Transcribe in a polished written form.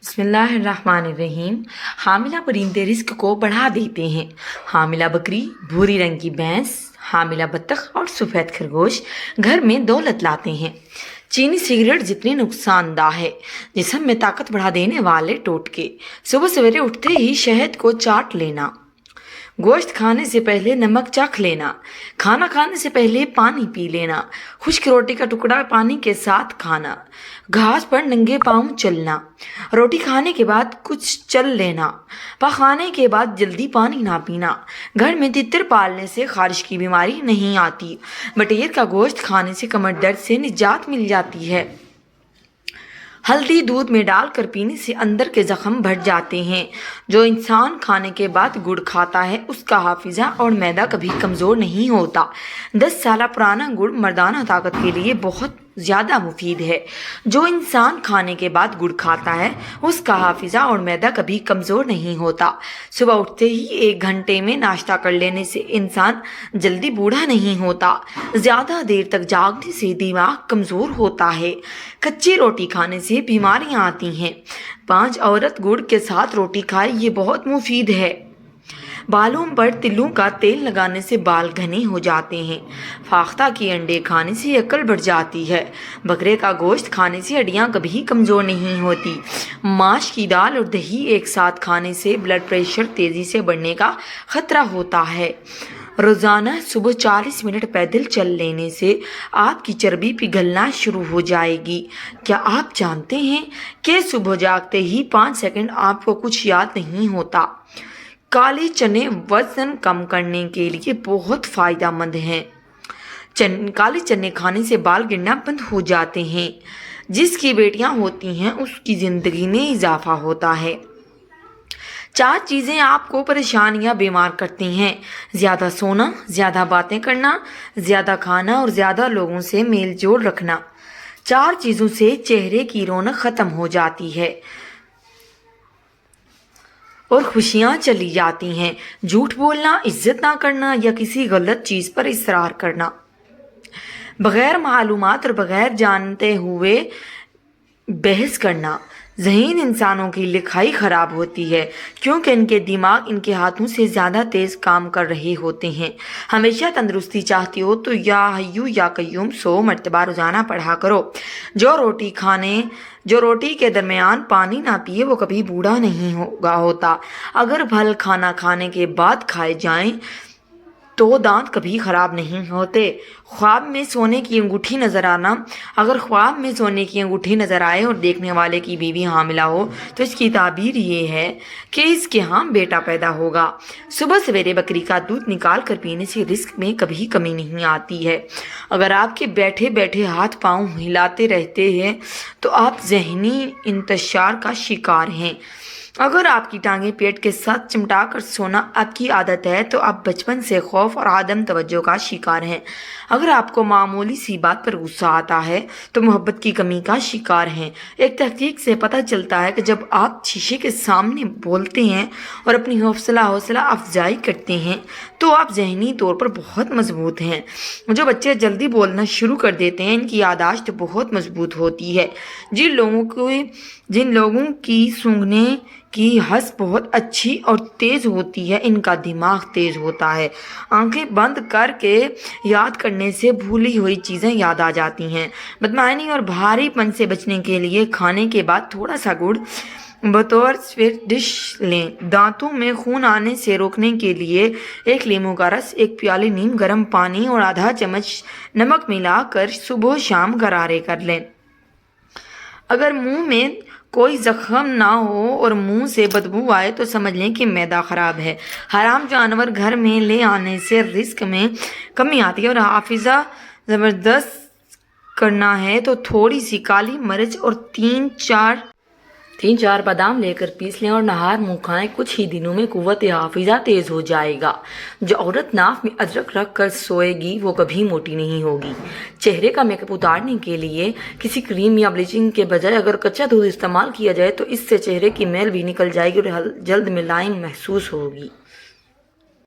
بسم اللہ الرحمن الرحیم۔ حاملہ پرندے رزق کو بڑھا دیتے ہیں۔ حاملہ بکری، بھوری رنگ کی بھینس، حاملہ بطخ اور سفید خرگوش گھر میں دولت لاتے ہیں۔ چینی سگریٹ جتنے نقصان دہ ہے۔ جسم میں طاقت بڑھا دینے والے ٹوٹکے۔ صبح سویرے اٹھتے ہی شہد کو چاٹ لینا، گوشت کھانے سے پہلے نمک چکھ لینا، کھانا کھانے سے پہلے پانی پی لینا، خشک روٹی کا ٹکڑا پانی کے ساتھ کھانا، گھاس پر ننگے پاؤں چلنا، روٹی کھانے کے بعد کچھ چل لینا، پخانے کے بعد جلدی پانی نہ پینا۔ گھر میں تتر پالنے سے خارش کی بیماری نہیں آتی۔ بٹیر کا گوشت کھانے سے کمر درد سے نجات مل جاتی ہے۔ ہلدی دودھ میں ڈال کر پینے سے اندر کے زخم بھر جاتے ہیں۔ جو انسان کھانے کے بعد گڑ کھاتا ہے اس کا حافظہ اور معدہ کبھی کمزور نہیں ہوتا۔ 10 سالہ پرانا گڑ مردانہ طاقت کے لیے بہت زیادہ مفید ہے۔ جو انسان کھانے کے بعد گڑ کھاتا ہے اس کا حافظہ اور معدہ کبھی کمزور نہیں ہوتا۔ صبح اٹھتے ہی 1 گھنٹے میں ناشتہ کر لینے سے انسان جلدی بوڑھا نہیں ہوتا۔ زیادہ دیر تک جاگنے سے دماغ کمزور ہوتا ہے۔ کچی روٹی کھانے سے بیماریاں آتی ہیں۔ 5 عورت گڑ کے ساتھ روٹی کھائے، یہ بہت مفید ہے۔ بالوں پر تلوں کا تیل لگانے سے بال گھنے ہو جاتے ہیں۔ فاختہ کے انڈے کھانے سے عقل بڑھ جاتی ہے۔ بکرے کا گوشت کھانے سے ہڈیاں کبھی کمزور نہیں ہوتی۔ ماش کی دال اور دہی ایک ساتھ کھانے سے بلڈ پریشر تیزی سے بڑھنے کا خطرہ ہوتا ہے۔ روزانہ صبح 40 منٹ پیدل چل لینے سے آپ کی چربی پگھلنا شروع ہو جائے گی۔ کیا آپ جانتے ہیں کہ صبح جاگتے ہی 5 سیکنڈ آپ کو کچھ یاد نہیں ہوتا؟ کالے چنے وزن کم کرنے کے لیے بہت فائدہ مند ہیں۔ کالے چنے کھانے سے بال گرنا بند ہو جاتے ہیں۔ جس کی بیٹیاں ہوتی ہیں اس کی زندگی میں اضافہ ہوتا ہے۔ 4 چیزیں آپ کو پریشان یا بیمار کرتی ہیں: زیادہ سونا، زیادہ باتیں کرنا، زیادہ کھانا اور زیادہ لوگوں سے میل جول رکھنا۔ 4 چیزوں سے چہرے کی رونق ختم ہو جاتی ہے اور خوشیاں چلی جاتی ہیں: جھوٹ بولنا، عزت نہ کرنا یا کسی غلط چیز پر اصرار کرنا۔ بغیر معلومات اور بغیر جانتے ہوئے بحث کرنا۔ ذہین انسانوں کی لکھائی خراب ہوتی ہے کیونکہ ان کے دماغ ان کے ہاتھوں سے زیادہ تیز کام کر رہے ہوتے ہیں۔ ہمیشہ تندرستی چاہتی ہو تو یا حیو یا قیوم 100 مرتبہ روزانہ پڑھا کرو۔ جو روٹی کے درمیان پانی نہ پیے وہ کبھی بوڑھا نہیں ہوتا۔ اگر پھل کھانا کھانے کے بعد کھائے جائیں تو دانت کبھی خراب نہیں ہوتے۔ خواب میں سونے کی انگوٹھی نظر آنا۔ اگر خواب میں سونے کی انگوٹھی نظر آئے اور دیکھنے والے کی بیوی حاملہ ہو تو اس کی تعبیر یہ ہے کہ اس کے ہاں بیٹا پیدا ہوگا۔ صبح سویرے بکری کا دودھ نکال کر پینے سے رزق میں کبھی کمی نہیں آتی ہے۔ اگر آپ کے بیٹھے بیٹھے ہاتھ پاؤں ہلاتے رہتے ہیں تو آپ ذہنی انتشار کا شکار ہیں۔ اگر آپ کی ٹانگیں پیٹ کے ساتھ چمٹا کر سونا آپ کی عادت ہے تو آپ بچپن سے خوف اور عدم توجہ کا شکار ہیں۔ اگر آپ کو معمولی سی بات پر غصہ آتا ہے تو محبت کی کمی کا شکار ہیں۔ ایک تحقیق سے پتہ چلتا ہے کہ جب آپ شیشے کے سامنے بولتے ہیں اور اپنی حوصلہ افزائی کرتے ہیں تو آپ ذہنی طور پر بہت مضبوط ہیں۔ جو بچے جلدی بولنا شروع کر دیتے ہیں ان کی یادداشت بہت مضبوط ہوتی ہے۔ جن لوگوں کی سونگھنے کی حس بہت اچھی اور تیز ہوتی ہے ان کا دماغ تیز ہوتا ہے۔ آنکھیں بند کر کے یاد کرنے سے بھولی ہوئی چیزیں یاد آ جاتی ہیں۔ بدمعانی اور بھاری پن سے بچنے کے لیے کھانے کے بعد تھوڑا سا گڑ بطور سویٹ ڈش لیں۔ دانتوں میں خون آنے سے روکنے کے لیے 1 لیموں کا رس، 1 پیالے نیم گرم پانی اور آدھا چمچ نمک ملا کر صبح شام غرارے کر لیں۔ اگر منہ میں کوئی زخم نہ ہو اور منہ سے بدبو آئے تو سمجھ لیں کہ معدہ خراب ہے۔ حرام جانور گھر میں لے آنے سے رزق میں کمی آتی ہے اور حافظہ زبردست کرنا ہے تو تھوڑی سی کالی مرچ اور 3-4 بادام لے کر پیس لیں اور نہار منہ کھائیں۔ کچھ ہی دنوں میں قوت حافظہ تیز ہو جائے گا۔ جو عورت ناف میں ادرک رکھ کر سوئے گی وہ کبھی موٹی نہیں ہوگی۔ چہرے کا میک اپ اتارنے کے لیے کسی کریم یا بلیچنگ کے بجائے اگر کچا دودھ استعمال کیا جائے تو اس سے چہرے کی میل بھی نکل جائے گی اور جلد ملائم محسوس ہوگی۔